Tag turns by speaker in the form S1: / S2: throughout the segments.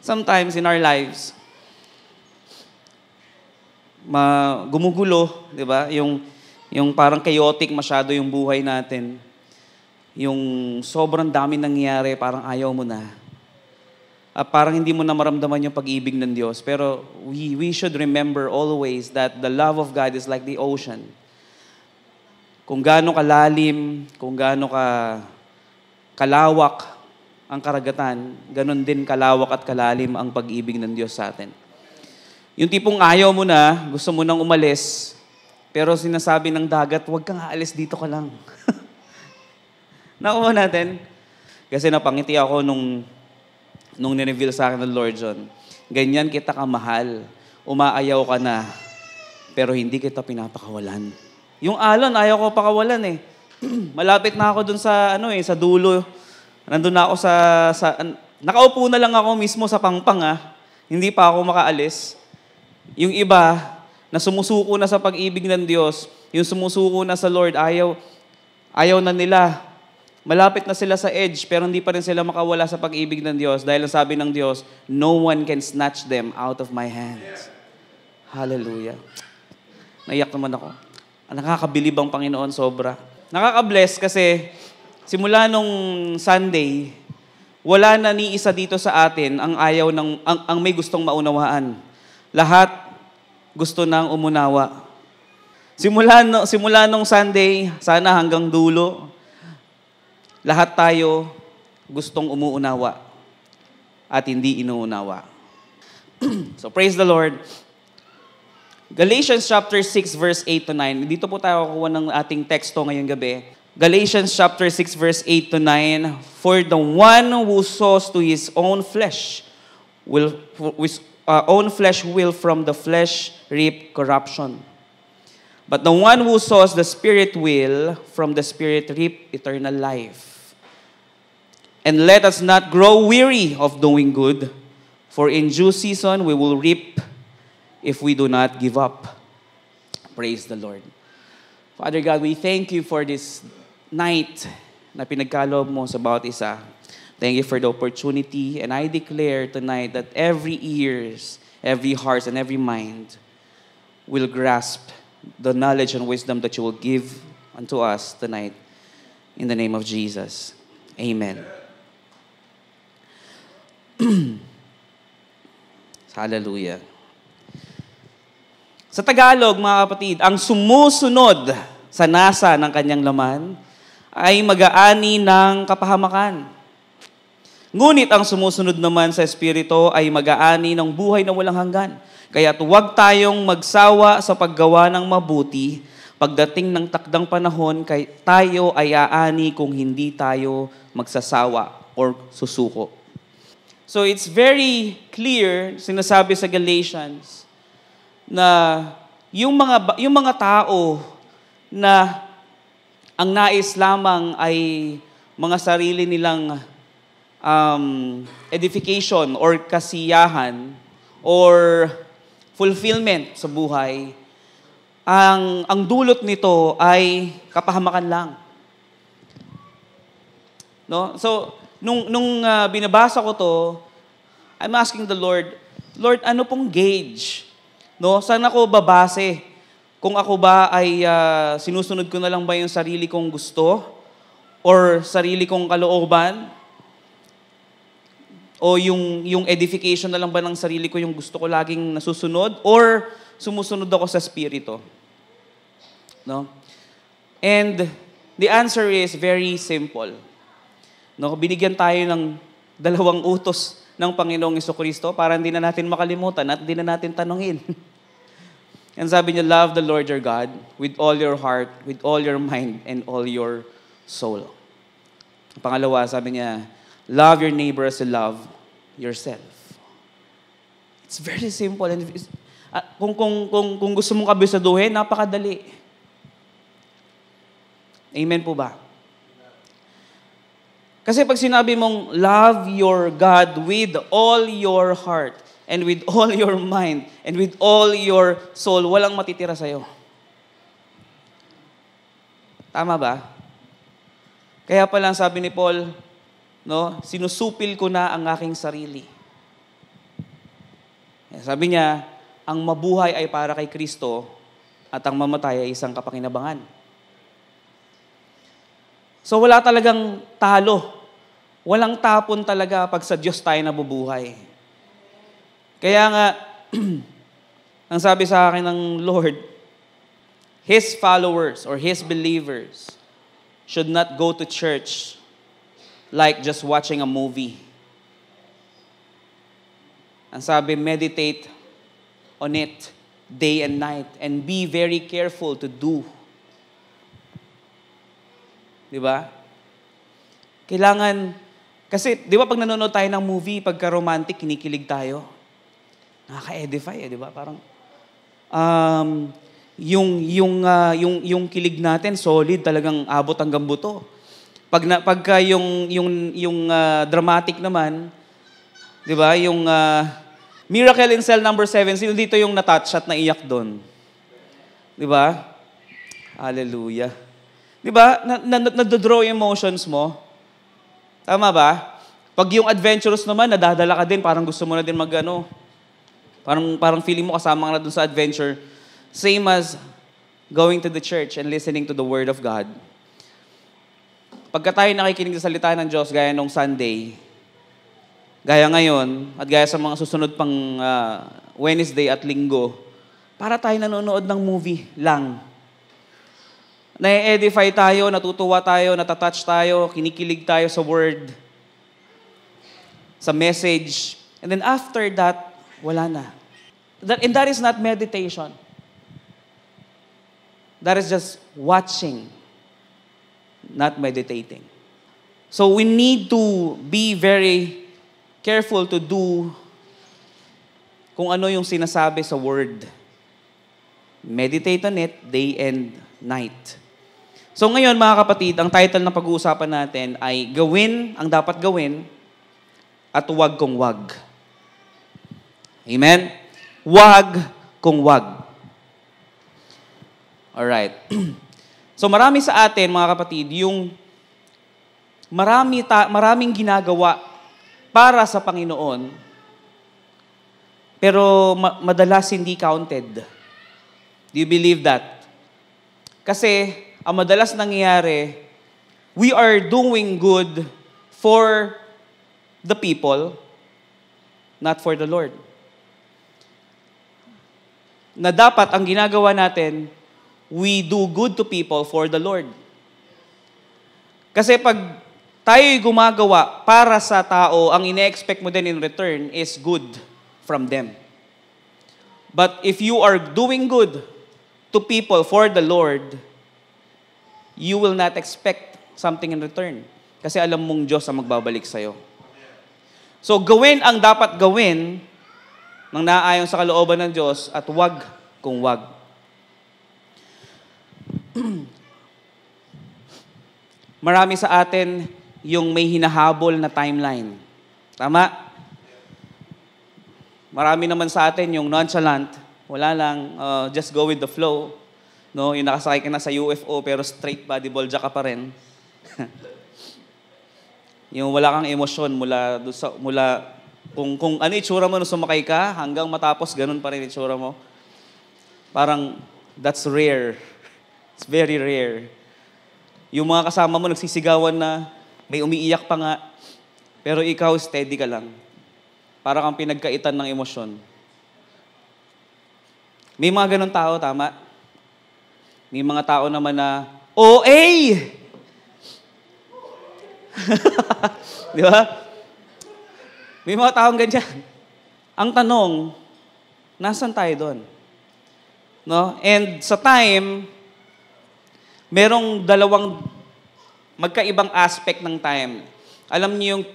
S1: Sometimes in our lives, gumugulo, di ba? Yung parang chaotic masyado yung buhay natin. Yung sobrang dami nangyayari, parang ayaw mo na. Parang hindi mo na maramdaman yung pag-ibig ng Diyos. Pero we should remember always that the love of God is like the ocean. Kung gaano kalalim, kung gaano kalawak ang karagatan, ganun din kalawak at kalalim ang pag-ibig ng Diyos sa atin. Yung tipong ayaw mo na, gusto mo nang umalis, pero sinasabi ng dagat, huwag kang aalis, dito ka lang. Nakuha natin. Kasi napangiti ako nung ni-reveal sa akin ng Lord John. Ganyan kita kamahal. Umaayaw ka na, pero hindi kita pinapakawalan. Yung alon, ayaw ko pakawalan eh. Malapit na ako dun sa sa dulo. Nandun na ako nakaupo na lang ako mismo sa pangpang Hindi pa ako makaalis. Yung iba, na sumusuko na sa pag-ibig ng Diyos, yung sumusuko na sa Lord, ayaw na nila. Malapit na sila sa edge, pero hindi pa rin sila makawala sa pag-ibig ng Diyos. Dahil ang sabi ng Diyos, no one can snatch them out of my hands. Hallelujah. Naiyak naman ako. Nakakabilib ang Panginoon sobra. Nakaka-bless kasi simula nung Sunday, wala na ni isa dito sa atin ang ang may gustong maunawaan. Lahat gusto nang umunawa. Simula nung Sunday, sana hanggang dulo, lahat tayo gustong umuunawa at hindi inuunawa. So praise the Lord. Galatians chapter 6 verse 8 to 9. Dito po tayo kukuha ng ating teksto ngayong gabi. Galatians chapter 6 verse 8 to 9. For the one who sows to his own flesh will from the flesh reap corruption. But the one who sows the Spirit will from the Spirit reap eternal life. And let us not grow weary of doing good, for in due season we will reap if we do not give up. Praise the Lord. Father God, we thank you for this night na pinagkaloob mo sa bawat isa. Thank you for the opportunity, and I declare tonight that every ears, every heart, and every mind will grasp the knowledge and wisdom that you will give unto us tonight. In the name of Jesus. Amen. Hallelujah. Sa Tagalog, mga kapatid, ang sumusunod sa nasa ng kanyang laman ay mag-aani ng kapahamakan. Ngunit ang sumusunod naman sa Espiritu ay mag-aani ng buhay na walang hanggan. Kaya't huwag tayong magsawa sa paggawa ng mabuti. Pagdating ng takdang panahon, tayo ay aani kung hindi tayo magsasawa or susuko. So it's very clear, sinasabi sa Galatians, na yung mga tao na ang nais lamang ay mga sarili nilang edification or kasiyahan or fulfillment sa buhay, ang dulot nito ay kapahamakan lang. No? So, nung binabasa ko to, I'm asking the Lord, ano pong gauge? No, saan ako babase? Kung ako ba ay sinusunod ko na lang ba yung sarili kong gusto or sarili kong kalooban? O yung edification na lang ba ng sarili ko yung gusto ko laging nasusunod or sumusunod ako sa Espiritu? No? And the answer is very simple. No, binigyan tayo ng dalawang utos ng Panginoong Jesucristo para hindi na natin makalimutan at hindi na natin tanungin. And sabi niya, love the Lord your God with all your heart, with all your mind, and all your soul. Pangalawa, sabi niya, love your neighbor as you love yourself. It's very simple. And kung gusto mong kabisaduhin, napakadali. Amen po ba? Kasi pag sinabi mong, love your God with all your heart, and with all your mind, and with all your soul, walang matitira sa'yo. Tama ba? Kaya pala sabi ni Paul, no, sinusupil ko na ang aking sarili. Sabi niya, ang mabuhay ay para kay Kristo at ang mamatay ay isang kapakinabangan. So wala talagang talo. Walang tapon talaga pag sa Diyos tayo nabubuhay. Kaya nga, ang sabi sa akin ng Lord, His followers or His believers should not go to church like just watching a movie. Ang sabi, meditate on it day and night and be very careful to do. Di ba? Kailangan, kasi di ba pag nanonood tayo ng movie, pagka romantic, kinikilig tayo. Nakaka-edify, di ba? Parang, yung kilig natin, solid, talagang abot hanggang buto. Pagka yung dramatic naman, di ba? Yung Miracle in Cell number 7, sino dito yung natouch at naiyak doon? Di ba? Hallelujah. Di ba? Nado-draw yung emotions mo. Tama ba? Pag yung adventurous naman, nadadala ka din, parang gusto mo na din mag-ano. Parang feeling mo kasama ka na dun sa adventure. Same as going to the church and listening to the Word of God. Pagka tayo nakikinig sa salita ng Diyos, gaya nung Sunday, gaya ngayon, at gaya sa mga susunod pang Wednesday at Linggo, para tayo nanonood ng movie lang. Na-edify tayo, natutuwa tayo, natatouch tayo, kinikilig tayo sa Word, sa message. And then after that, wala na. And that is not meditation. That is just watching, not meditating. So we need to be very careful to do kung ano yung sinasabi sa Word. Meditate on it day and night. So ngayon mga kapatid, ang title na pag-uusapan natin ay gawin ang dapat gawin at huwag kung wag. Amen? Wag kung wag. Alright. So marami sa atin mga kapatid, yung maraming ginagawa para sa Panginoon, pero madalas hindi counted. Do you believe that? Kasi, ang madalas nangyayari, we are doing good for the people, not for the Lord. Na dapat ang ginagawa natin, we do good to people for the Lord. Kasi pag tayo'y gumagawa para sa tao, ang ine-expect mo din in return is good from them. But if you are doing good to people for the Lord, you will not expect something in return. Kasi alam mong Diyos ang magbabalik sa'yo. So gawin ang dapat gawin ng naayon sa kalooban ng Diyos at wag kung wag. Marami sa atin yung may hinahabol na timeline. Tama? Marami naman sa atin yung nonchalant, wala lang, just go with the flow. No, yung nakasakay ka na sa UFO pero straight body bolja ka pa rin. Yung wala kang emosyon mula kung ano itsura mo nung sumakay ka hanggang matapos ganun pa rin itsura mo. Parang that's rare. It's very rare. Yung mga kasama mo nagsisigawan na may umiiyak pa nga, pero ikaw steady ka lang. Para kang pinagkaitan ng emosyon. May mga ganun tao, tama? May mga tao naman na, OA! Di ba? May mga taong ganyan. Ang tanong, nasan tayo doon? No? And sa time, merong dalawang magkaibang aspect ng time. Alam niyo yung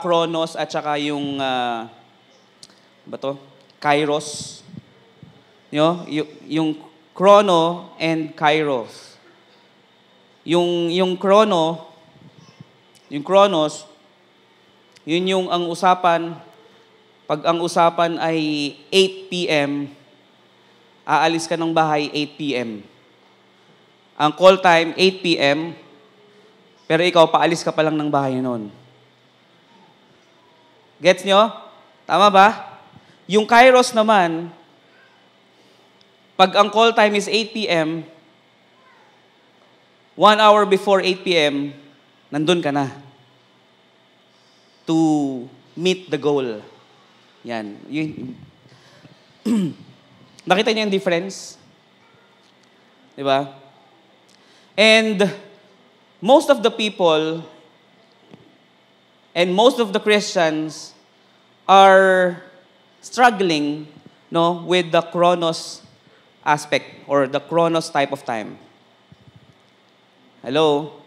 S1: Chronos at saka yung Kairos. Yung Chrono and Kairos. Yung Chronos, yun yung ang usapan, pag ang usapan ay 8 p.m., aalis ka ng bahay 8 p.m. Ang call time, 8 p.m., pero ikaw, paalis ka pa lang ng bahay noon. Gets nyo? Tama ba? Yung Kairos naman, pag ang call time is 8 p.m., 1 hour before 8 p.m., nandun ka na to meet the goal. Yan. Nakita niyo yung difference? Diba? And most of the people and most of the Christians are struggling, no, with the Chronos aspect or the Chronos type of time. Hello?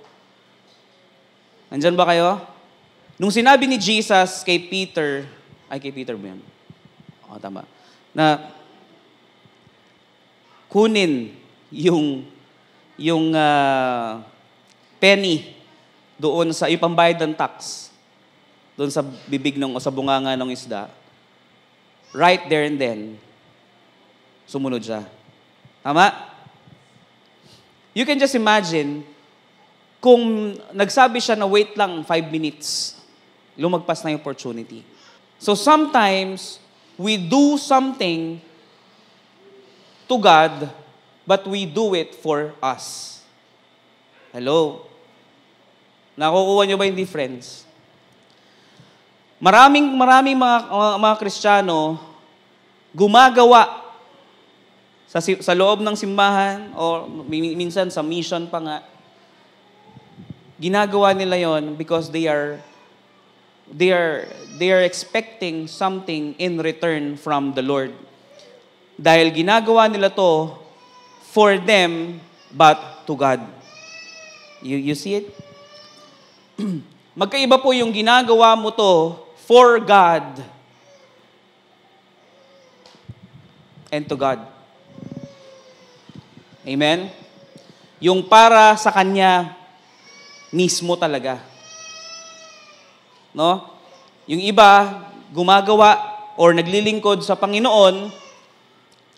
S1: Nandyan ba kayo? Nung sinabi ni Jesus kay Peter ba yan? Oo, tama. Na kunin yung penny doon sa ipambayad ng tax doon sa bibig ng o sa bunganga ng isda. Right there and then, sumunod siya. Tama? You can just imagine kung nagsabi siya na wait lang 5 minutes, lumagpas na yung opportunity. So sometimes, we do something to God, but we do it for us. Hello? Nakukuha niyo ba yung difference? Maraming mga Kristiyano gumagawa sa loob ng simbahan o minsan sa mission pa nga. Ginagawa nila yon because they are expecting something in return from the Lord. Dahil ginagawa nila to for them but to God. You see it? Magkaiba po yung ginagawa mo to for God and to God. Amen? Yung para sa Kanya mismo talaga. No? Yung iba, gumagawa or naglilingkod sa Panginoon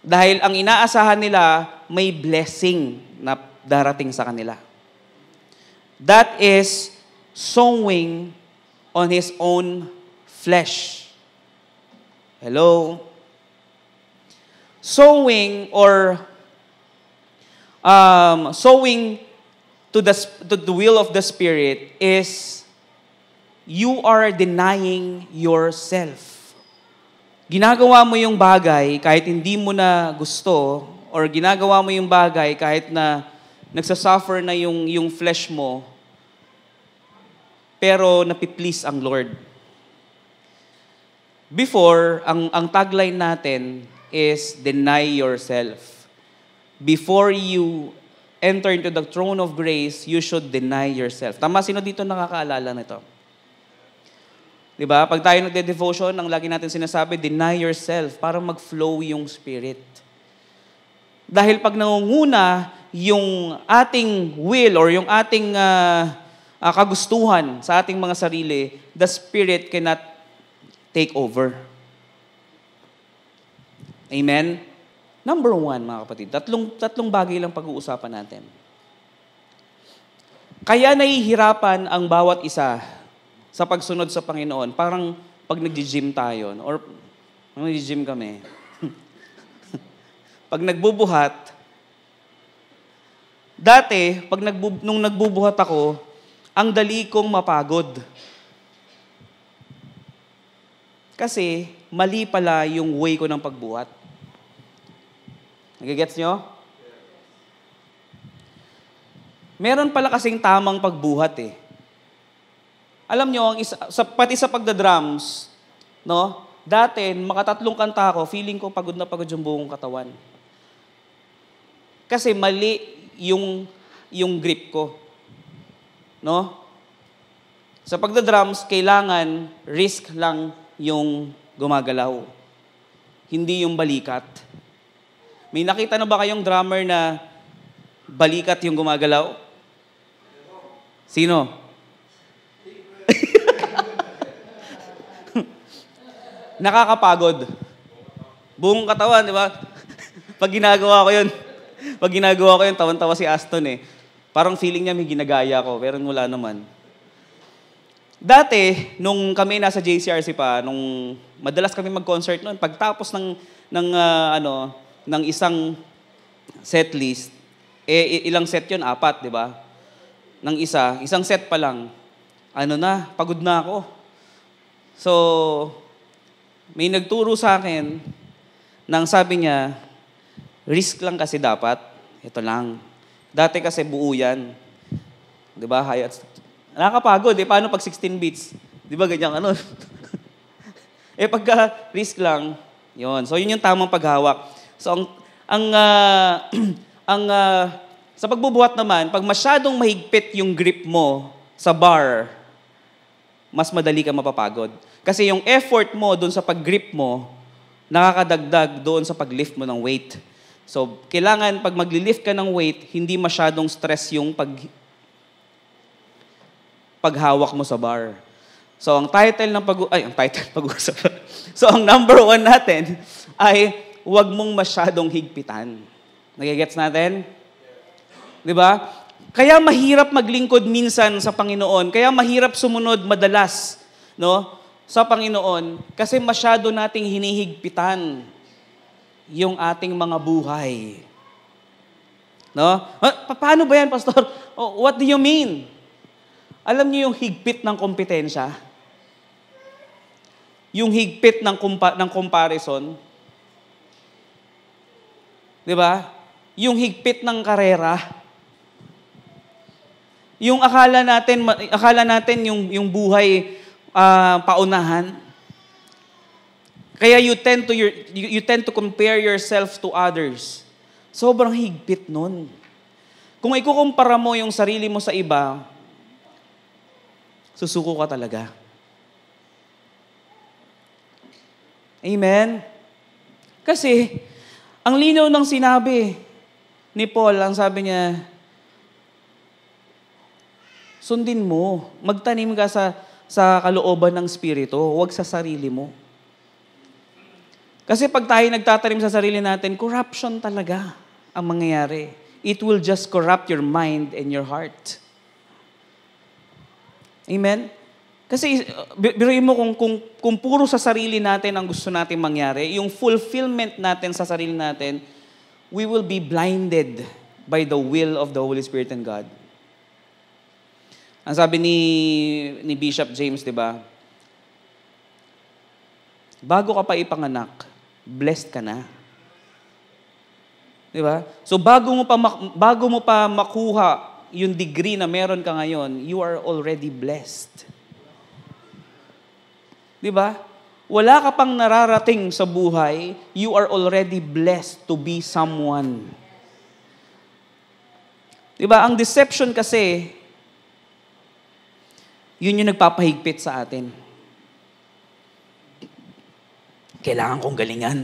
S1: dahil ang inaasahan nila may blessing na darating sa kanila. That is sowing on his own flesh. Hello? Sowing or sowing to the will of the Spirit is you are denying yourself. Ginagawa mo yung bagay kahit hindi mo na gusto or ginagawa mo yung bagay kahit na nagsasuffer na yung flesh mo pero napiplease ang Lord. Before, ang tagline natin is deny yourself. Before you enter into the throne of grace, you should deny yourself. Tama, sino dito nakakaalala nito? Diba? Pag tayo nagde-devotion, ang lagi natin sinasabi, deny yourself para mag-flow yung Spirit. Dahil pag nangunguna yung ating will or yung ating kagustuhan sa ating mga sarili, the Spirit cannot take over. Amen? Number 1, mga kapatid, tatlong bagay lang pag-uusapan natin. Kaya nahihirapan ang bawat isa sa pagsunod sa Panginoon. Parang pag nag-gym tayo, or nag-gym kami, pag nagbubuhat, dati, nung nagbubuhat ako, ang dali kong mapagod. Kasi mali pala yung way ko ng pagbuhat. Nagigets nyo? Meron pala kasing tamang pagbuhat eh. Alam nyo, pati sa pagdadrums, no? Dati, makatatlong kanta ako, feeling ko pagod na pagod yung buong katawan. Kasi mali yung grip ko. No? Sa pagdadrums, kailangan risk lang yung gumagalaw. Hindi yung balikat. May nakita na ba kayong drummer na balikat yung gumagalaw? Sino? Nakakapagod. Buong katawan, di ba? Pag ginagawa ko yun, tawan-tawa si Aston eh. Parang feeling niya may ginagaya ko, pero wala naman. Dati, nung kami nasa JCRC pa, nung madalas kami mag-concert noon, pagtapos ng isang set list, ilang set yun? 4, di ba? Ng isang set pa lang, pagod na ako. So, may nagturo sa akin nang sabi niya, risk lang kasi dapat. Ito lang. Dati kasi buo yan. Di ba? Nakakapagod. Paano pag 16 beats? Di ba ganyan pagka risk lang, yon. So, yun yung tamang paghawak. So, sa pagbubuhat naman, pag masyadong mahigpit yung grip mo sa bar, mas madali ka mapapagod. Kasi yung effort mo doon sa pag-grip mo, nakakadagdag doon sa pag-lift mo ng weight. So, kailangan pag magli-lift ka ng weight, hindi masyadong stress yung paghawak mo sa bar. So, ang pag-uusap. So, ang number 1 natin ay huwag mong masyadong higpitan. Nagigets natin? Di ba? Kaya mahirap maglingkod minsan sa Panginoon. Kaya mahirap sumunod madalas, sa Panginoon. Kasi masyado nating hinihigpitan yung ating mga buhay. Paano ba yan, Pastor? What do you mean? Alam niyo yung higpit ng kompetensya? Yung higpit ng comparison? Di ba? Yung higpit ng karera? Yung akala natin yung buhay paunahan? Kaya you tend to compare yourself to others. Sobrang higpit nun. Kung ikukumpara mo yung sarili mo sa iba, susuko ka talaga. Amen? Kasi, ang linaw ng sinabi ni Paul, ang sabi niya, sundin mo, magtanim ka sa kalooban ng Espiritu, huwag sa sarili mo. Kasi pag tayo nagtatanim sa sarili natin, corruption talaga ang mangyayari. It will just corrupt your mind and your heart. Amen? Kasi biruin mo kung puro sa sarili natin ang gusto natin mangyari, yung fulfillment natin sa sarili natin, we will be blinded by the will of the Holy Spirit and God. Ang sabi ni Bishop James, di ba? Bago ka pa ipanganak, blessed ka na. Di ba? So bago mo pa makuha yung degree na meron ka ngayon, you are already blessed. Di ba? Wala ka pang nararating sa buhay, you are already blessed to be someone. Di ba? Ang deception kasi, yun yung nagpapahigpit sa atin. Kailangan kong galingan.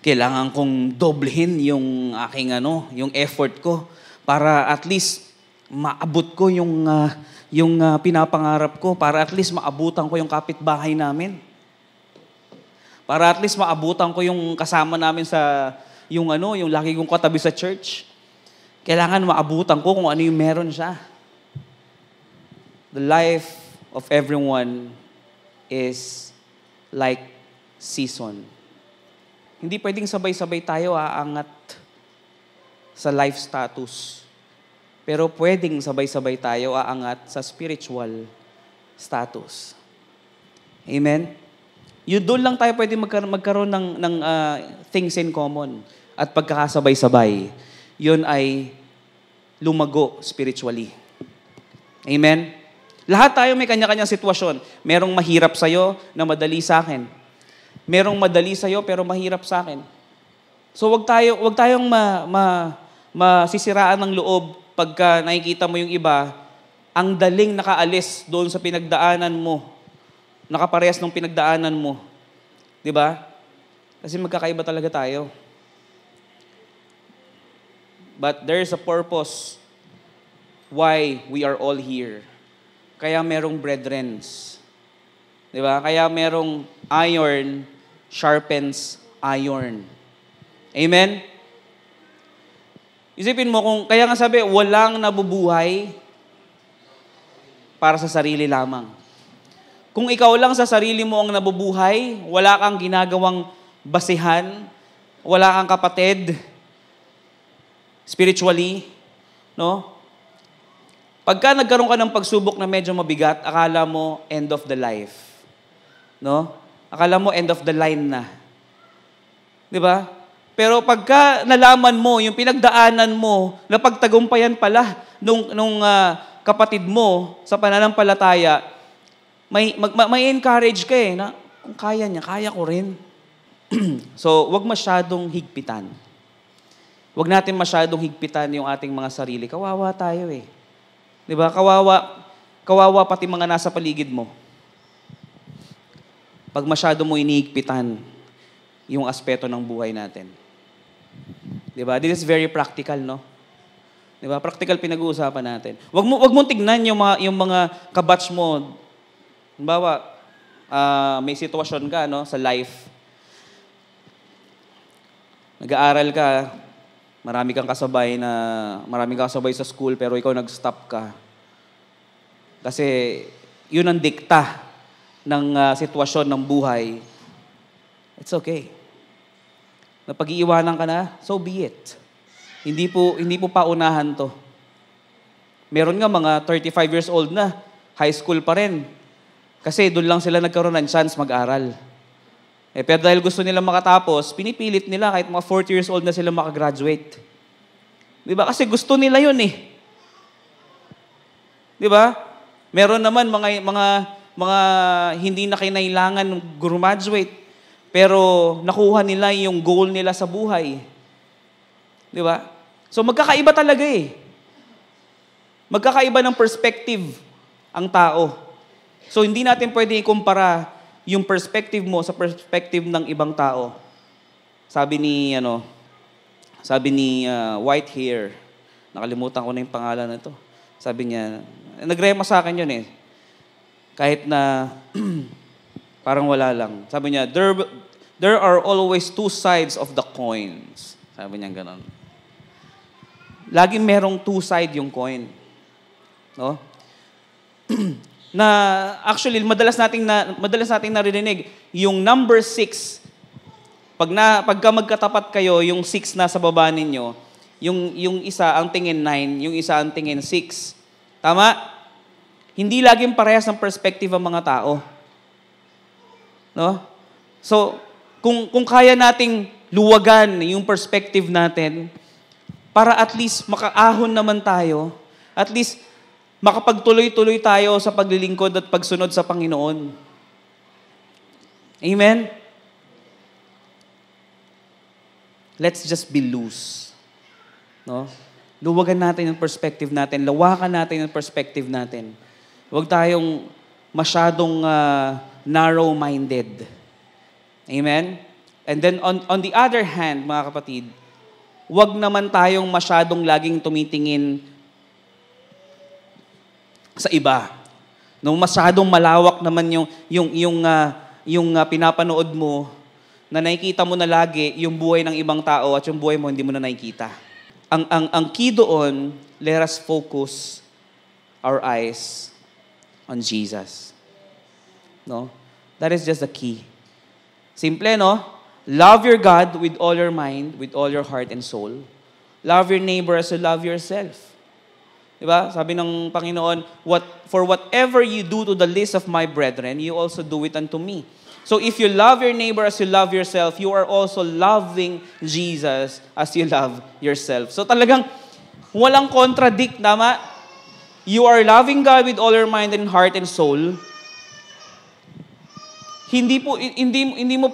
S1: Kailangan kong doblehin yung aking yung effort ko para at least maabot ko yung pinapangarap ko, para at least maabutan ko yung kapitbahay namin. Para at least maabutan ko yung kasama namin sa yung lagi kong katabi sa church. Kailangan maabutan ko kung ano yung meron siya. The life of everyone is like season. Hindi pwedeng sabay-sabay tayo aangat sa life status. Pero pwedeng sabay-sabay tayo aangat sa spiritual status. Amen? Doon lang tayo pwede magkaroon ng things in common. At pagkakasabay-sabay, yun ay lumago spiritually. Amen? Lahat tayo may kanya-kanyang sitwasyon. Merong mahirap sa'yo na madali sa akin. Merong madali sa'yo pero mahirap sa akin. So wag tayong masisiraan ng loob pagka nakikita mo yung iba, ang daling nakaalis doon sa pinagdaanan mo. Nakaparehas ng pinagdaanan mo. Di ba? Kasi magkakaiba talaga tayo. But there's a purpose why we are all here. Kaya merong brethrens. Di ba? Kaya merong iron sharpens iron. Amen? Isipin mo kaya nga sabi, walang nabubuhay para sa sarili lamang. Kung ikaw lang sa sarili mo ang nabubuhay, wala kang ginagawang basihan, wala kang kapatid, spiritually, no? Pagka nagkaroon ka ng pagsubok na medyo mabigat, akala mo end of the life. No? Akala mo end of the line na. Di ba? Pero pagka nalaman mo, yung pinagdaanan mo, napagtagumpayan pala nung kapatid mo sa pananampalataya, may encourage ka na kung kaya niya, kaya ko rin. So, wag masyadong higpitan. Wag natin masyadong higpitan yung ating mga sarili. Kawawa tayo eh. 'Di ba? Kawawa pati mga nasa paligid mo. Pag masyado mo inihigpitan yung aspeto ng buhay natin. 'Di ba? This is very practical, no? 'Di ba? Practical pinag-uusapan natin. Wag mo tignan yung mga kabatch mo. Halimbawa, may sitwasyon ka, no, sa life. Nag-aaral ka, marami kang kasabay sa school, pero ikaw nag-stop ka. Kasi yun ang dikta ng sitwasyon ng buhay. It's okay. Napag-iiwanan ka na, so be it. Hindi po paunahan to. Meron nga mga 35 years old na, high school pa rin. Kasi doon lang sila nagkaroon ng chance mag-aral. Pero dahil gusto nila makatapos, pinipilit nila kahit mga 40 years old na sila makagraduate. Di ba? Kasi gusto nila yun eh. Di ba? Meron naman mga hindi na kinailangan graduate, pero nakuha nila yung goal nila sa buhay. Di ba? So magkakaiba talaga eh. Magkakaiba ng perspective ang tao. So, hindi natin pwede ikumpara yung perspective mo sa perspective ng ibang tao. Sabi ni Whitehair, nakalimutan ko na yung pangalan na ito. Sabi niya, nagrema sa akin yun eh. Kahit na parang wala lang. Sabi niya, there are always two sides of the coins. Sabi niya ganon. Laging merong two side yung coin. No? Na actually madalas nating naririnig yung number 6. Pagka magkatapat kayo, yung 6 na sa baba ninyo, yung isa ang tingin 9, yung isa ang tingin 6. Tama? Hindi laging parehas ng perspective ang mga tao. No? So, kung kaya nating luwagan yung perspective natin para at least makaahon naman tayo, at least makapagtuloy-tuloy tayo sa paglilingkod at pagsunod sa Panginoon. Amen? Let's just be loose. No? Luwagan natin yung perspective natin. Lawakan natin yung perspective natin. Huwag tayong masyadong narrow-minded. Amen? And then on the other hand, mga kapatid, huwag naman tayong masyadong laging tumitingin sa iba. Nung masyadong malawak naman yung pinapanood mo, na nakikita mo na lagi yung buhay ng ibang tao at yung buhay mo hindi mo na nakikita. Ang key doon, let us focus our eyes on Jesus. No? That is just the key. Simple, no? Love your God with all your mind, with all your heart and soul. Love your neighbor as you love yourself. Diba? Sabi ng Panginoon, for whatever you do to the least of my brethren, you also do it unto me. So if you love your neighbor as you love yourself, you are also loving Jesus as you love yourself. So talagang walang contradict, tama? You are loving God with all your mind and heart and soul. Hindi mo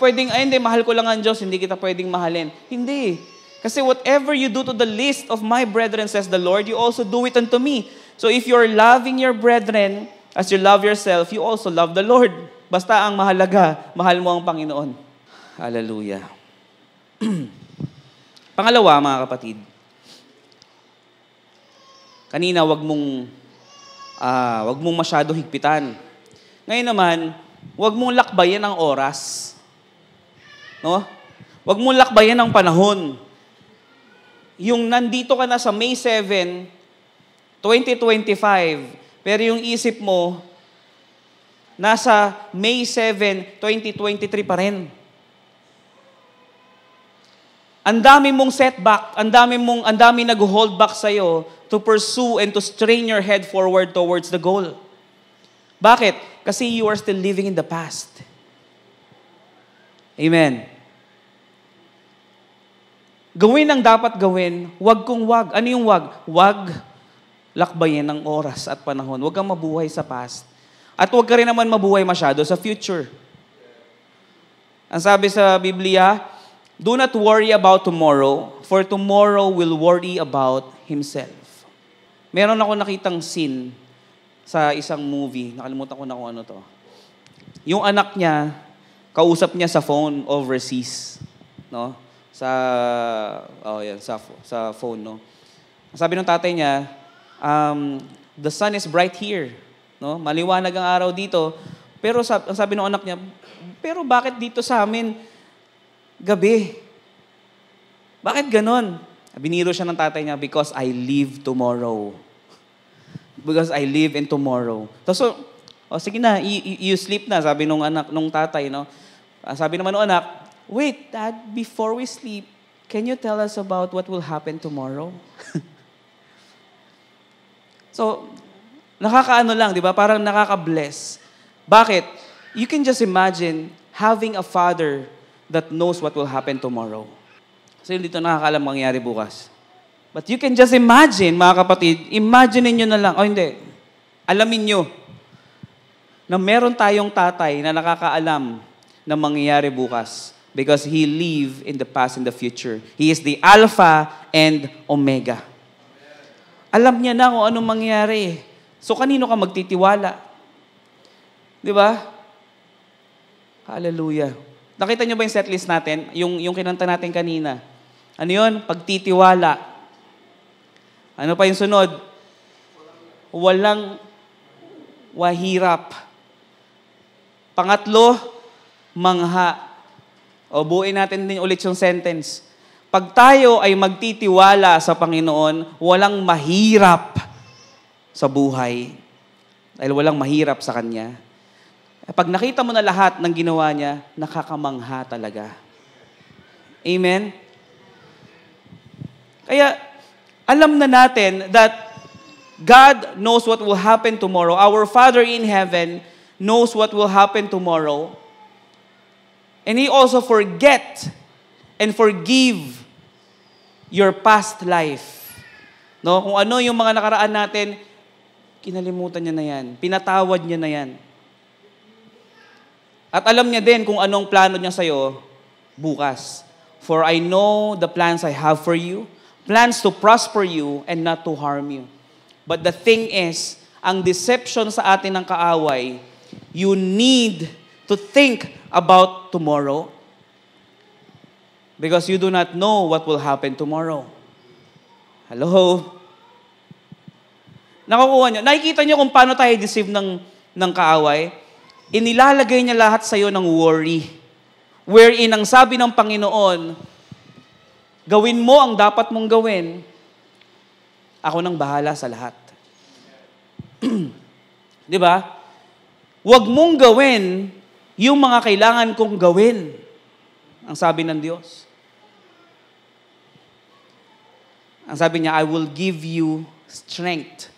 S1: pwedeng, hindi, mahal ko lang ang Diyos, hindi kita pwedeng mahalin. Hindi. Kasi whatever you do to the least of my brethren, says the Lord, you also do it unto me. So if you're loving your brethren as you love yourself, you also love the Lord. Basta ang mahalaga, mahal mo ang Panginoon. Hallelujah. Pangalawa, mga kapatid, kanina wag mong masyado higpitan. Ngayon naman, wag mong lakbayan ang oras. No? Wag mong lakbayan ang panahon. Yung nandito ka na sa May 7, 2025, pero yung isip mo, nasa May 7, 2023 pa rin. Ang dami mong setback, ang dami nag-hold back sa'yo to pursue and to strain your head forward towards the goal. Bakit? Kasi you are still living in the past. Amen. Gawin ang dapat gawin, wag kung wag. Ano yung wag? Wag lakbayin ng oras at panahon. Wag kang mabuhay sa past. At wag ka rin naman mabuhay masyado sa future. Ang sabi sa Biblia, do not worry about tomorrow, for tomorrow will worry about himself. Meron ako nakitang scene sa isang movie. Nakalimutan ko na kung ano to. Yung anak niya, kausap niya sa phone overseas. No? Sa phone, no? Sabi ng tatay niya, the sun is bright here. No? Maliwanag ang araw dito. Pero sabi ng anak niya, pero bakit dito sa amin gabi? Bakit ganon? Biniro siya ng tatay niya, because I live tomorrow. Because I live in tomorrow. So, sige na, you sleep na, sabi nung tatay, no? Sabi naman ng anak, wait, Dad, before we sleep, can you tell us about what will happen tomorrow? So, nakakaano lang, di ba? Parang nakaka-bless. Bakit? You can just imagine having a father that knows what will happen tomorrow. So, dito nakakaalam mangyayari bukas. But you can just imagine, mga kapatid, imagine niyo na lang, hindi, alamin nyo na meron tayong tatay na nakakaalam na mangyayari bukas because He live in the past and the future. He is the Alpha and Omega. Alam niya na kung anong mangyayari. So, kanino ka magtitiwala? Di ba? Hallelujah. Nakita niyo ba yung setlist natin? Yung kinanta natin kanina. Ano yun? Pagtitiwala. Ano pa yung sunod? Walang wahirap. Pangatlo, mangha. O buuin natin din ulit yung sentence. Pag tayo ay magtitiwala sa Panginoon, walang mahirap sa buhay. Dahil walang mahirap sa Kanya. Pag nakita mo na lahat ng ginawa niya, nakakamangha talaga. Amen? Kaya, alam na natin that God knows what will happen tomorrow. Our Father in heaven knows what will happen tomorrow. And He also forget and forgive your past life. No? Kung ano yung mga nakaraan natin, kinalimutan niya na yan. Pinatawad niya na yan. At alam niya din kung anong plano niya sa'yo bukas. For I know the plans I have for you, plans to prosper you and not to harm you. But the thing is, ang deception sa atin ng kaaway, you need to think about tomorrow because you do not know what will happen tomorrow. Hello? Nakukuha niyo? Nakikita niyo kung paano tayo deceive ng kaaway? Inilalagay niya lahat sa'yo ng worry. Wherein ang sabi ng Panginoon, gawin mo ang dapat mong gawin, ako nang bahala sa lahat. Di ba? Huwag mong gawin yung mga kailangan kong gawin, ang sabi ng Diyos. Ang sabi niya, I will give you strength.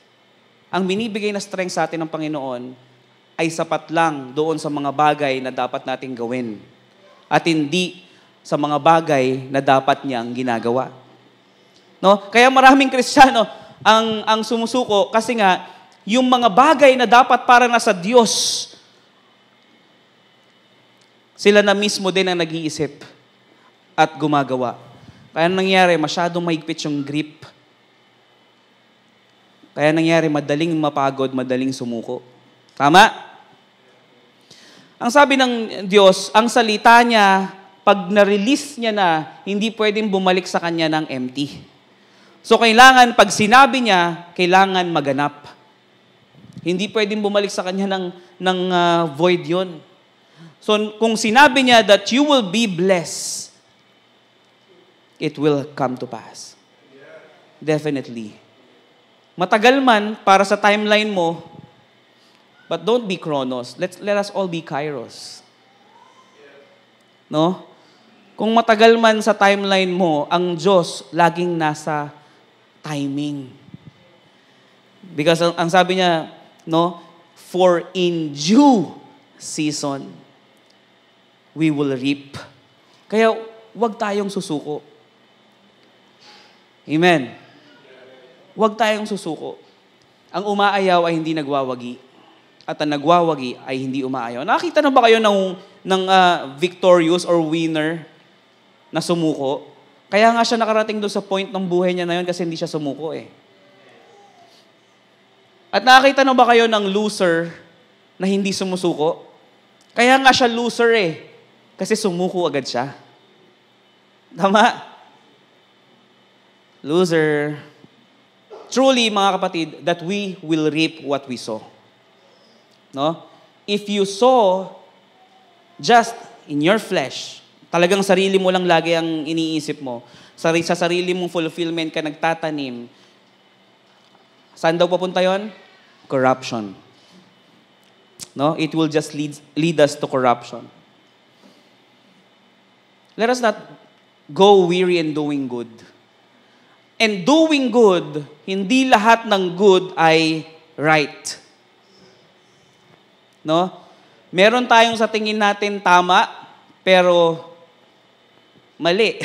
S1: Ang binibigay na strength sa atin ng Panginoon ay sapat lang doon sa mga bagay na dapat nating gawin. At hindi sa mga bagay na dapat niyang ginagawa. No? Kaya maraming Kristiyano ang sumusuko kasi nga, yung mga bagay na dapat para na sa Diyos, sila na mismo din ang nag-iisip at gumagawa. Kaya nangyari, masyadong mahigpit yung grip. Kaya nangyari, madaling mapagod, madaling sumuko. Tama? Ang sabi ng Diyos, ang salita niya, pag na-release niya na, hindi pwedeng bumalik sa kanya ng empty. So kailangan, pag sinabi niya, kailangan maganap. Hindi pwedeng bumalik sa kanya ng void yun. So kung sinabi niya that you will be blessed, it will come to pass. Definitely. Matagal man para sa timeline mo, But don't be Chronos. Let us all be Kairos. No? Kung matagal man sa timeline mo, ang Diyos laging nasa timing. Because ang sabi niya, no, for in due season, we will reap. Kaya huwag tayong susuko. Amen. Huwag tayong susuko. Ang umaayaw ay hindi nagwawagi. At ang nagwawagi ay hindi umaayaw. Nakita na ba kayo ng victorious or winner na sumuko? Kaya nga siya nakarating doon sa point ng buhay niya na yun kasi hindi siya sumuko eh. At nakakita na ba kayo ng loser na hindi sumusuko? Kaya nga siya loser eh. Kasi sumuko agad siya. Tama? Loser. Truly, mga kapatid, that we will reap what we sow. No? If you sow just in your flesh, talagang sarili mo lang lagi ang iniisip mo, sa sarili mong fulfillment ka nagtatanim, saan daw papunta yon? Corruption. No? It will just lead us to corruption. Let us not go weary in doing good. And doing good, hindi lahat ng good ay right. No? Meron tayong sa tingin natin tama, pero mali.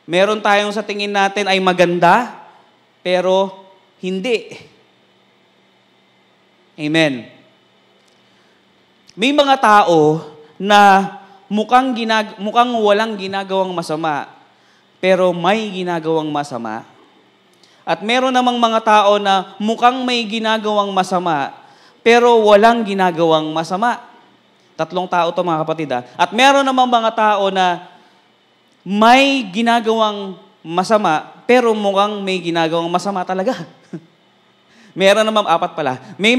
S1: Meron tayong sa tingin natin ay maganda, pero hindi. Amen. May mga tao na mukhang walang ginagawang masama, pero may ginagawang masama. At meron namang mga tao na mukhang may ginagawang masama, pero walang ginagawang masama. Tatlong tao to mga kapatid ha. At meron namang mga tao na may ginagawang masama, pero mukhang may ginagawang masama talaga. Meron namang apat pala. May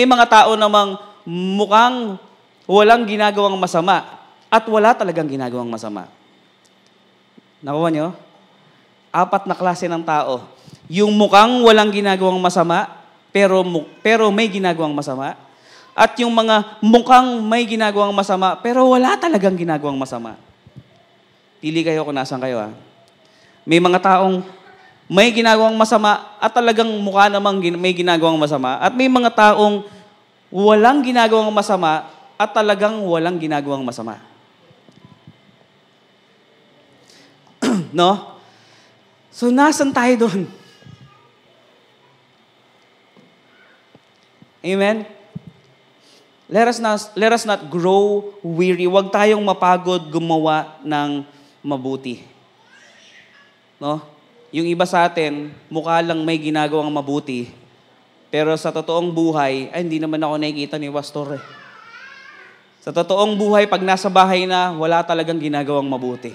S1: mga tao namang mukhang walang ginagawang masama at wala talagang ginagawang masama. Nakuha nyo? Apat na klase ng tao. Yung mukhang walang ginagawang masama, pero may ginagawang masama. At yung mga mukhang may ginagawang masama, pero wala talagang ginagawang masama. Pili kayo kung nasan kayo ha. May mga taong may ginagawang masama at talagang mukha namang may ginagawang masama. At may mga taong walang ginagawang masama at talagang walang ginagawang masama. No? So, nasan tayo doon? Amen? Let us not grow weary. Huwag tayong mapagod gumawa ng mabuti. No? Yung iba sa atin, mukha lang may ginagawang mabuti, pero sa totoong buhay, ay hindi naman ako nakikita ni pastor eh. Sa totoong buhay, pag nasa bahay na, wala talagang ginagawang mabuti.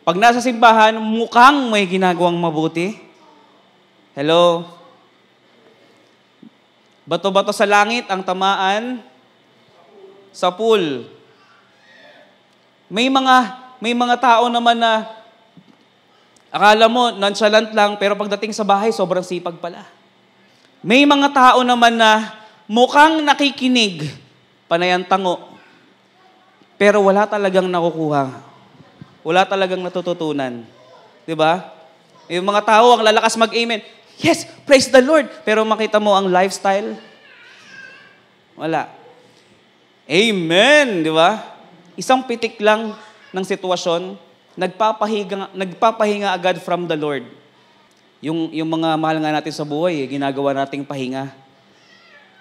S1: Pag nasa simbahan, mukhang may ginagawang mabuti. Hello? Bato-bato sa langit ang tamaan sa pool. May mga tao naman na akala mo nonchalant lang, pero pagdating sa bahay, sobrang sipag pala. May mga tao naman na mukhang nakikinig, panay ang tango, pero wala talagang nakukuha. Wala talagang natututunan. Diba? Yung mga tao, ang lalakas mag-amen, yes, praise the Lord. Pero makita mo ang lifestyle, wala. Amen, di ba? Isang pitik lang ng sitwasyon, nagpapahinga agad from the Lord. Yung mga mahal nga natin sa buhay, ginagawa nating pahinga.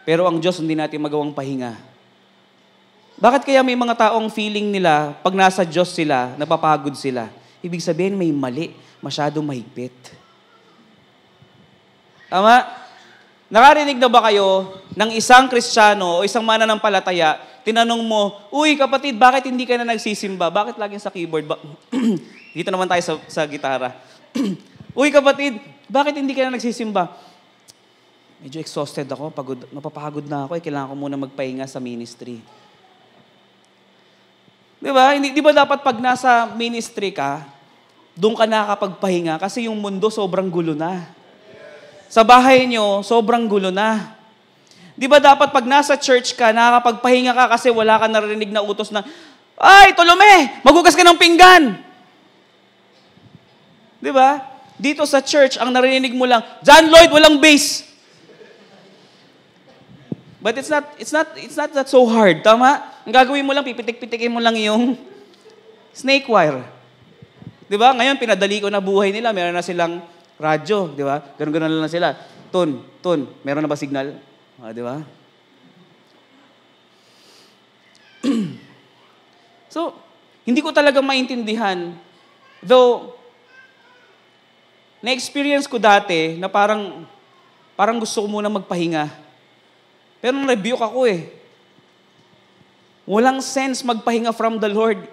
S1: Pero ang Diyos hindi natin magawang pahinga. Bakit kaya may mga taong feeling nila, pag nasa Diyos sila, napapagod sila? Ibig sabihin may mali, masyadong mahigpit. Tama? Nakarinig na ba kayo ng isang Kristiyano o isang mananampalataya, tinanong mo, uy kapatid, bakit hindi ka na nagsisimba? Bakit laging sa keyboard? Dito naman tayo sa gitara. Uy kapatid, bakit hindi ka na nagsisimba? Medyo exhausted ako, napapagod na ako, kailangan ko muna magpahinga sa ministry. Di ba? Di ba dapat pag nasa ministry ka, doon ka nakakapagpahinga kasi yung mundo sobrang gulo na. Sa bahay nyo, sobrang gulo na. Di ba dapat pag nasa church ka, nakakapagpahinga ka kasi wala ka narinig na utos na, ay, Tolome, maghugas ka ng pinggan. Di ba? Dito sa church, ang narinig mo lang, John Lloyd, walang bass. But it's not that so hard. Tama? Ang gagawin mo lang, pipitik-pitikin mo lang yung snake wire. Di ba? Ngayon, pinadali ko na buhay nila. Meron na silang radyo. Di ba? Ganun-ganun lang sila. Tun. Meron na ba signal? Di ba? So, hindi ko talaga maintindihan. Though, na-experience ko dati na parang gusto ko muna magpahinga. Pero na-rebuke ako eh. Walang sense magpahinga from the Lord.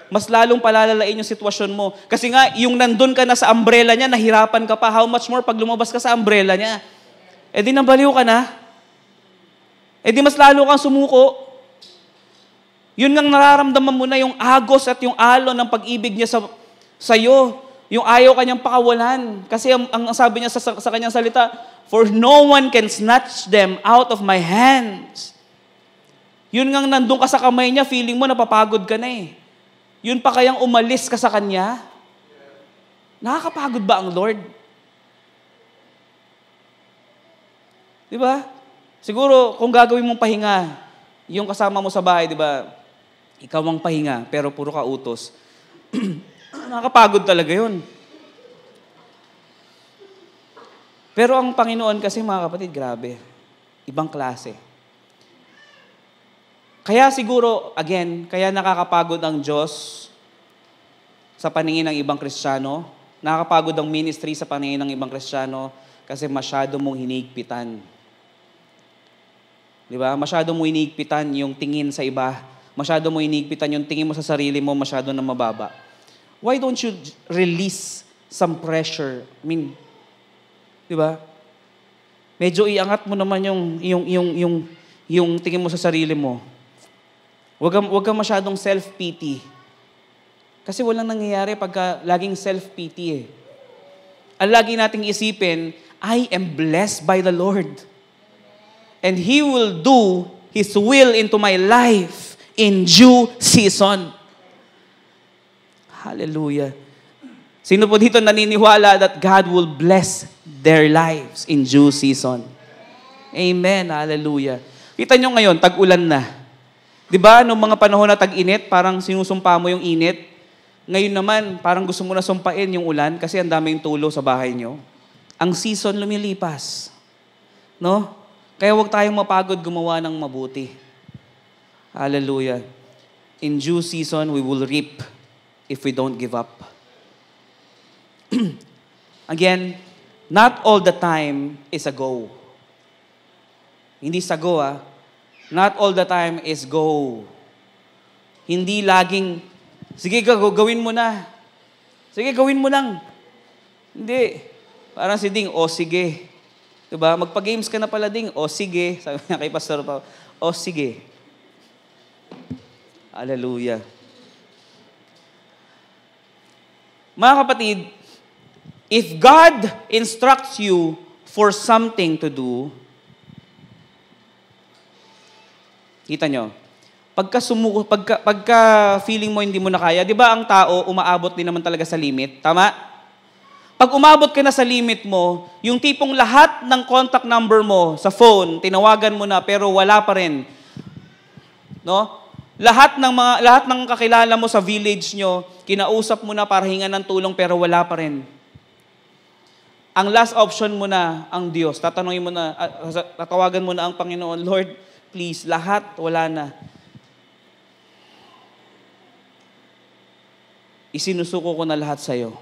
S1: Mas lalong palalalain yung sitwasyon mo. Kasi nga, yung nandun ka na sa umbrella niya, nahirapan ka pa. How much more pag lumabas ka sa umbrella niya? Eh di nabaliw ka na. Eh di mas lalo kang sumuko. Yun ngang nararamdaman mo na yung agos at yung alon ng pag-ibig niya sa'yo. Yung ayaw kanyang pakawalan. Kasi ang sabi niya sa kanyang salita, for no one can snatch them out of my hands. Yun ngang nandun ka sa kamay niya, feeling mo napapagod ka na eh. Yun pa kayang umalis ka sa kanya? Nakakapagod ba ang Lord? Di ba? Siguro, kung gagawin mong pahinga, yung kasama mo sa bahay, di ba? Ikaw ang pahinga, pero puro ka utos. Nakakapagod talaga yun. Pero ang Panginoon kasi mga kapatid, grabe. Ibang klase. Kaya siguro, again, kaya nakakapagod ang Diyos sa paningin ng ibang Kristiyano. Nakakapagod ang ministry sa paningin ng ibang Kristiyano kasi masyado mong hinihigpitan. Di ba? Masyado mong hinihigpitan yung tingin sa iba. Masyado mong hinihigpitan yung tingin mo sa sarili mo, masyado na mababa. Why don't you release some pressure? I mean, di ba? Medyo iangat mo naman yung tingin mo sa sarili mo. Huwag ka masyadong self-pity. Kasi walang nangyayari pagka laging self-pity eh. Ang lagi nating isipin, I am blessed by the Lord. And He will do His will into my life in due season. Hallelujah. Sino po dito naniniwala that God will bless their lives in due season? Amen. Hallelujah. Kita nyo ngayon, tag-ulan na. Di ba, noong mga panahon na tag-init, parang sinusumpa mo yung init. Ngayon naman, parang gusto mo na sumpain yung ulan kasi ang daming tulo sa bahay nyo. Ang season lumilipas. No? Kaya huwag tayong mapagod gumawa ng mabuti. Hallelujah. In due season, we will reap if we don't give up. Again, not all the time is a go. Hindi sa go, Not all the time is go. Hindi laging, sige, gawin mo na. Sige, gawin mo lang. Hindi. Parang si Ding, sige. Diba? Magpa-games ka na pala, Ding. Sige. Sabi niya kay Pastor Pao, sige. Hallelujah. Mga kapatid, if God instructs you for something to do, kita nyo, pagka feeling mo hindi mo na kaya, di ba ang tao umaabot din naman talaga sa limit? Tama? Pag umabot ka na sa limit mo, yung tipong lahat ng contact number mo sa phone, tinawagan mo na pero wala pa rin. No? Lahat ng kakilala mo sa village nyo, kinausap mo na para hingan ng tulong pero wala pa rin. Ang last option mo na ang Diyos. Tatawagan mo na ang Panginoon, Lord, please, lahat wala na. Isinusuko ko na lahat sa'yo.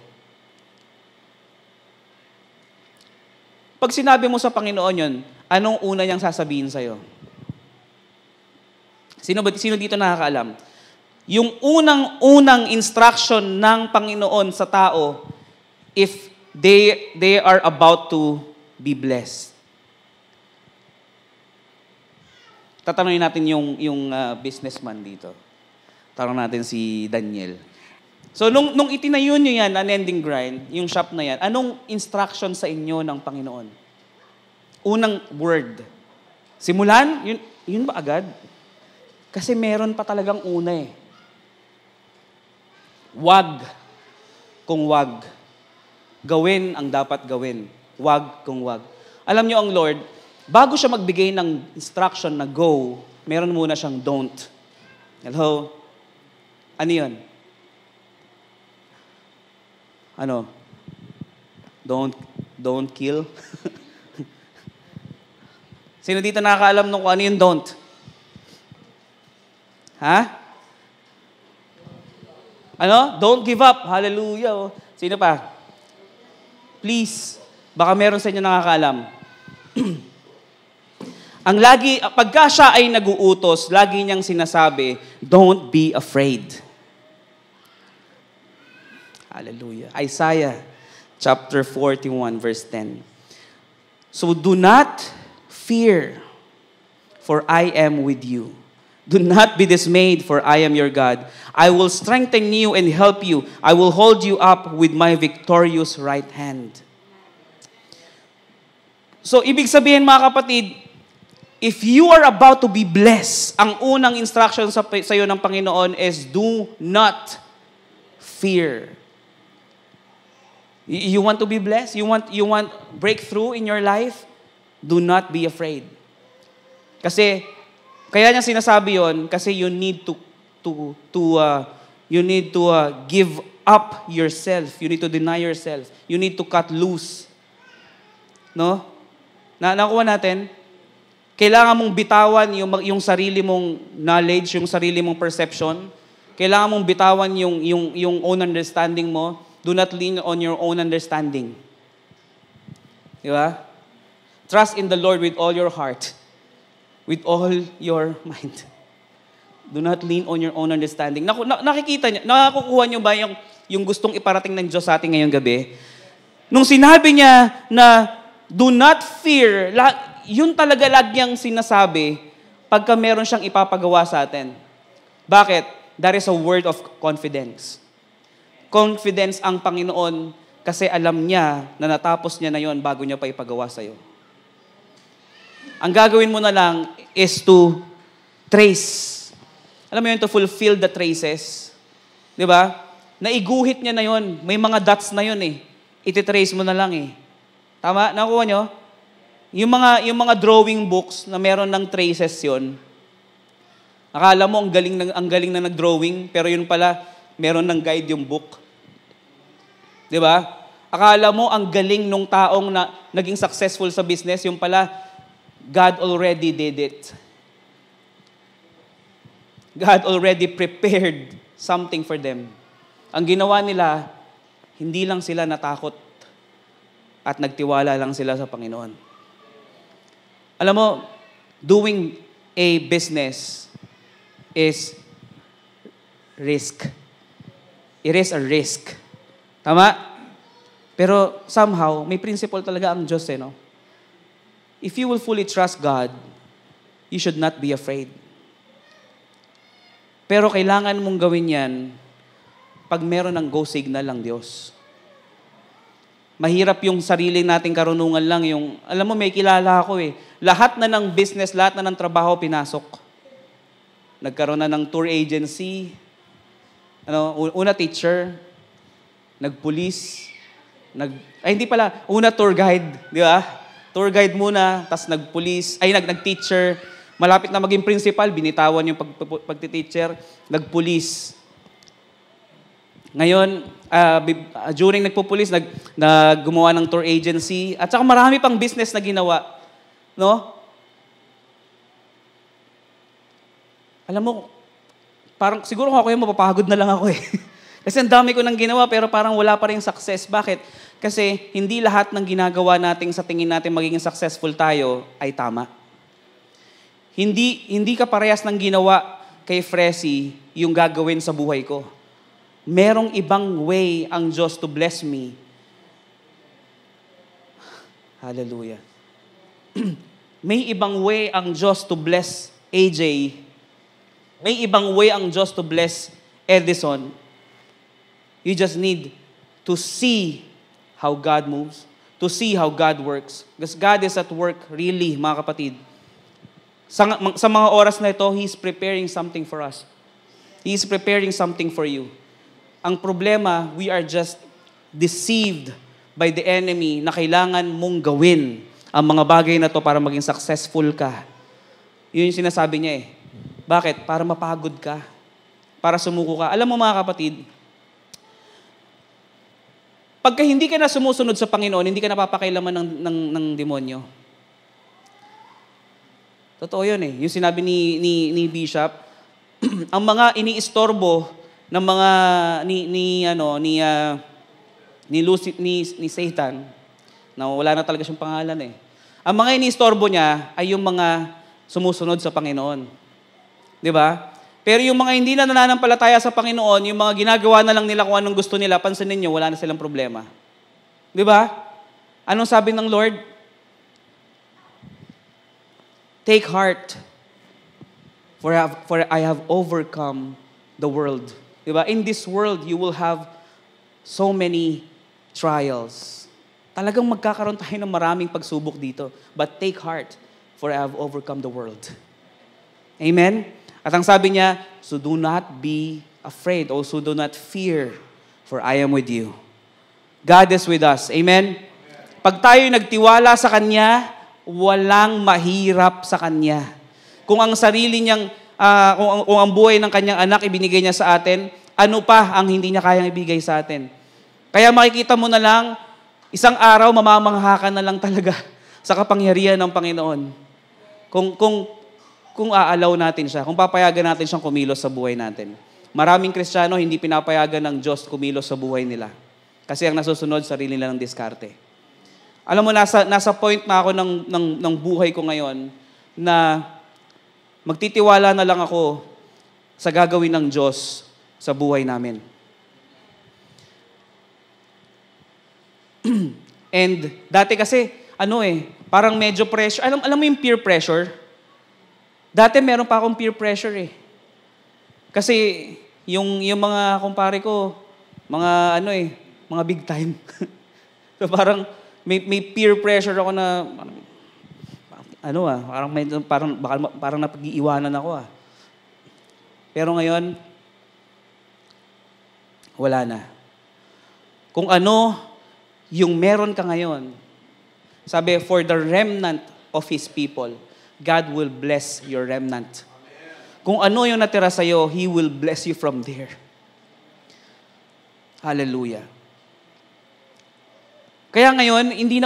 S1: Pag sinabi mo sa Panginoon yun, anong una niyang sasabihin sa'yo? Sino dito nakakaalam? Yung unang instruction ng Panginoon sa tao, if they are about to be blessed. Tatanungin natin yung businessman dito. Tanong natin si Daniel. So, nung itinayo nyo yan, Unending Grind, yung shop na yan, anong instruction sa inyo ng Panginoon? Unang word Simulan, yun ba agad? Kasi meron pa talagang una eh. Wag kung wag. Gawin ang dapat gawin. Wag kung wag. Alam niyo ang Lord, bago siya magbigay ng instruction na go, meron muna siyang don't. Hello? Ano yun? Ano? Don't kill? Sino dito nakakaalam nung ano yung don't? Ha? Ano? Don't give up. Hallelujah. Oh. Sino pa? Please. Baka meron sa inyo nakakaalam. Pagka siya ay nag-uutos, lagi niyang sinasabi, don't be afraid. Hallelujah. Isaiah chapter 41 verse 10. So do not fear, for I am with you. Do not be dismayed, for I am your God. I will strengthen you and help you. I will hold you up with my victorious right hand. So, ibig sabihin mga kapatid, if you are about to be blessed, ang unang instruction sa iyo ng Panginoon is do not fear. You want to be blessed? You want breakthrough in your life? Do not be afraid. Kasi, kaya niya sinasabi yon kasi you need to give up yourself. You need to deny yourself. You need to cut loose. No? Nakuha natin? Kailangan mong bitawan yung sarili mong knowledge, yung sarili mong perception. Kailangan mong bitawan yung own understanding mo. Do not lean on your own understanding. Di ba? Trust in the Lord with all your heart, with all your mind. Do not lean on your own understanding. Nakikita niyo, nakakukuha niyo ba yung gustong iparating ng Diyos sa atin ngayong gabi? Nung sinabi niya na do not fear, yun talaga lagyang sinasabi pagka meron siyang ipapagawa sa atin. Bakit? That is a word of confidence. Confidence ang Panginoon kasi alam niya na natapos niya na yon bago niya pa ipagawa sa'yo. Ang gagawin mo na lang is to trace. Alam mo yun, to fulfill the traces. Di ba? Naiguhit niya na yon. May mga dots na yon eh. Ititrace mo na lang eh. Tama? Nakuha nyo? Yung mga drawing books na meron ng traces yon. Akala mo ang galing na nag-drawing, pero yun pala, meron ng guide yung book. Di ba? Akala mo ang galing nung taong na naging successful sa business, yung pala, God already did it. God already prepared something for them. Ang ginawa nila, hindi lang sila natakot at nagtiwala lang sila sa Panginoon. Alam mo, doing a business is risk. It is a risk. Tama? Pero somehow, may principle talaga ang Diyos no? If you will fully trust God, you should not be afraid. Pero kailangan mong gawin yan pag meron ng go signal ng Diyos. Mahirap yung sarili nating karunungan lang. Alam mo, may kilala ako lahat na ng business, lahat na ng trabaho, pinasok. Nagkaroon na ng tour agency. Una teacher, nagpulis, una tour guide, di ba? Tour guide muna, tas nagpulis, nag-teacher, malapit na maging principal, binitawan yung pagti-teacher, nagpulis. Ngayon, during nagpupulis, gumawa ng tour agency, at saka marami pang business na ginawa. No? Alam mo, parang siguro kung ako yung mapapagod na lang ako Kasi ang dami ko nang ginawa pero parang wala pa rin success. Bakit? Kasi hindi lahat ng ginagawa natin sa tingin natin magiging successful tayo ay tama. Hindi ka parehas ng ginawa kay Fresi yung gagawin sa buhay ko. Merong ibang way ang Diyos to bless me. Hallelujah. May ibang way ang Diyos to bless AJ. May ibang way ang Diyos to bless Edison. You just need to see how God moves, to see how God works. Because God is at work really, mga kapatid. Sa mga oras na ito, He's preparing something for us. He's preparing something for you. Ang problema, we are just deceived by the enemy na kailangan mong gawin ang mga bagay na to para maging successful ka. Yun yung sinasabi niya eh. Bakit? Para mapagod ka. Para sumuko ka. Alam mo mga kapatid, pagka hindi ka na sumusunod sa Panginoon, hindi ka napapakailaman ng demonyo. Totoo yun eh. Yung sinabi ni Bishop, ang mga iniistorbo ng mga ni Satan, na wala na talaga siyang pangalan eh. Ang mga iniistorbo niya ay yung mga sumusunod sa Panginoon. Di ba? Pero yung mga hindi na nananampalataya sa Panginoon, yung mga ginagawa na lang nila kung anong gusto nila, pansinin niyo, wala na silang problema. Di ba? Anong sabi ng Lord? Take heart, for I have overcome the world. Di ba? In this world, you will have so many trials. Talagang magkakaroon tayo ng maraming pagsubok dito. But take heart, for I have overcome the world. Amen? At ang sabi niya, so do not be afraid, also do not fear, for I am with you. God is with us. Amen? Pag tayo nagtiwala sa Kanya, walang mahirap sa Kanya. Kung ang sarili niyang, kung ang buhay ng Kanyang anak ibinigay niya sa atin, ano pa ang hindi niya kayang ibigay sa atin? Kaya makikita mo na lang, isang araw mamamangha ka na lang talaga sa kapangyarihan ng Panginoon. Kung aalaw natin siya, kung papayagan natin siyang kumilos sa buhay natin. Maraming Kristiyano hindi pinapayagan ng Diyos kumilos sa buhay nila. Kasi ang nasusunod, sarili nila ng diskarte. Alam mo, nasa point na ako ng buhay ko ngayon na magtitiwala na lang ako sa gagawin ng Diyos sa buhay namin. And dati kasi, parang medyo pressure. Alam mo yung peer pressure? Dati meron pa akong peer pressure eh. Kasi yung mga kumpare ko, mga big time. So parang may peer pressure ako na parang napag-iiwanan ako ah. Pero ngayon, wala na. Kung ano yung meron ka ngayon, sabi, for the remnant of His people, God will bless your remnant. Kung ano yung natira sa'yo, He will bless you from there. Hallelujah. Kaya ngayon, hindi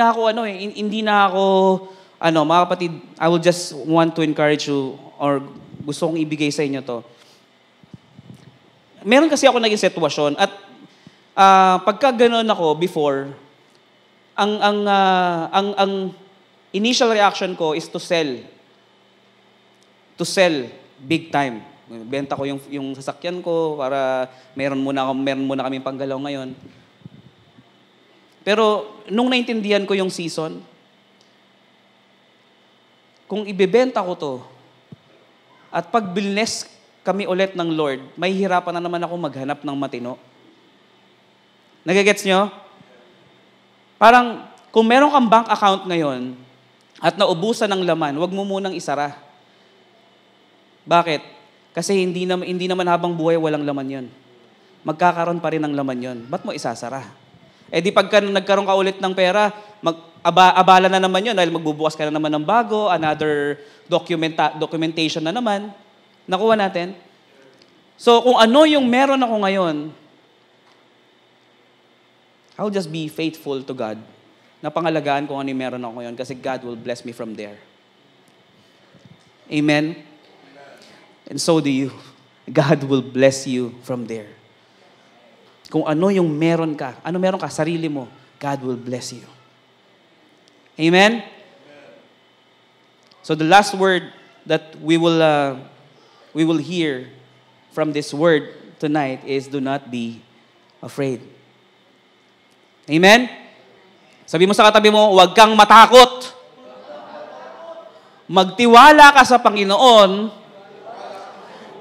S1: na ako, mga kapatid, I will just want to encourage you, or gusto kong ibigay sa inyo to. Meron kasi ako naging sitwasyon, at pagka ganoon ako before, ang initial reaction ko is to sell. To sell big time. Benta ko yung sasakyan ko para meron muna kaming panggalaw ngayon. Pero nung naintindihan ko yung season, kung ibebenta ko to, at pag bless kami ulit ng Lord, may hirapan na naman ako maghanap ng matino. Nagigets nyo? Parang, kung meron kang bank account ngayon, at naubusan ng laman, huwag mo munang isara. Bakit? Kasi hindi naman habang buhay walang laman yon. Magkakaroon pa rin ng laman yon. Ba't mo isasara? Di pagka nagkaroon ka ulit ng pera, abala na naman yon dahil magbubukas ka na naman ng bago, another documentation na naman. Nakuha natin? So kung ano yung meron ako ngayon, I'll just be faithful to God. Napangalagaan kung ano yung meron ako ngayon kasi God will bless me from there. Amen? And so do you. God will bless you from there. Kung ano yung meron ka, sarili mo, God will bless you. Amen? So the last word that we will hear from this word tonight is do not be afraid. Amen? Sabi mo sa katabi mo, huwag kang matakot. Magtiwala ka sa Panginoon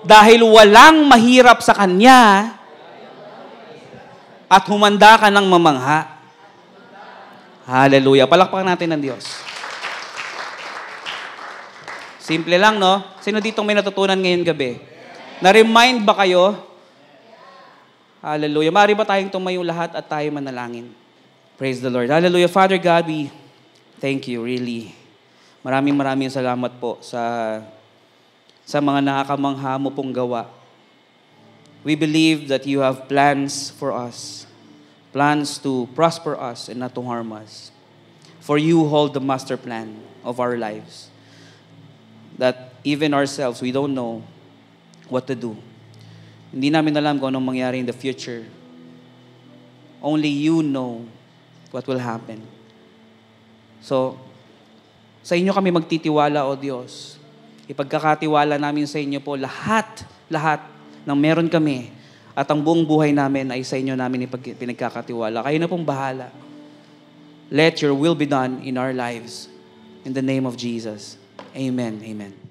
S1: dahil walang mahirap sa Kanya at humanda ka ng mamangha. Hallelujah. Palakpakan natin ng Diyos. Simple lang, no? Sino ditong may natutunan ngayon gabi? Na-remind ba kayo? Hallelujah. Maaari ba tayong tumayo lahat at tayo manalangin? Praise the Lord. Hallelujah. Father God, we thank you, really. Maraming salamat po sa mga nakakamangha mo pong gawa. We believe that you have plans for us. Plans to prosper us and not to harm us. For you hold the master plan of our lives. That even ourselves, we don't know what to do. Hindi namin alam kung anong mangyari in the future. Only you know what will happen. So, sa inyo kami magtitiwala, O Diyos. Ipagkakatiwala namin sa inyo po lahat ng meron kami at ang buong buhay namin ay sa inyo namin pinagkakatiwala. Kayo na pong bahala. Let your will be done in our lives. In the name of Jesus. Amen. Amen.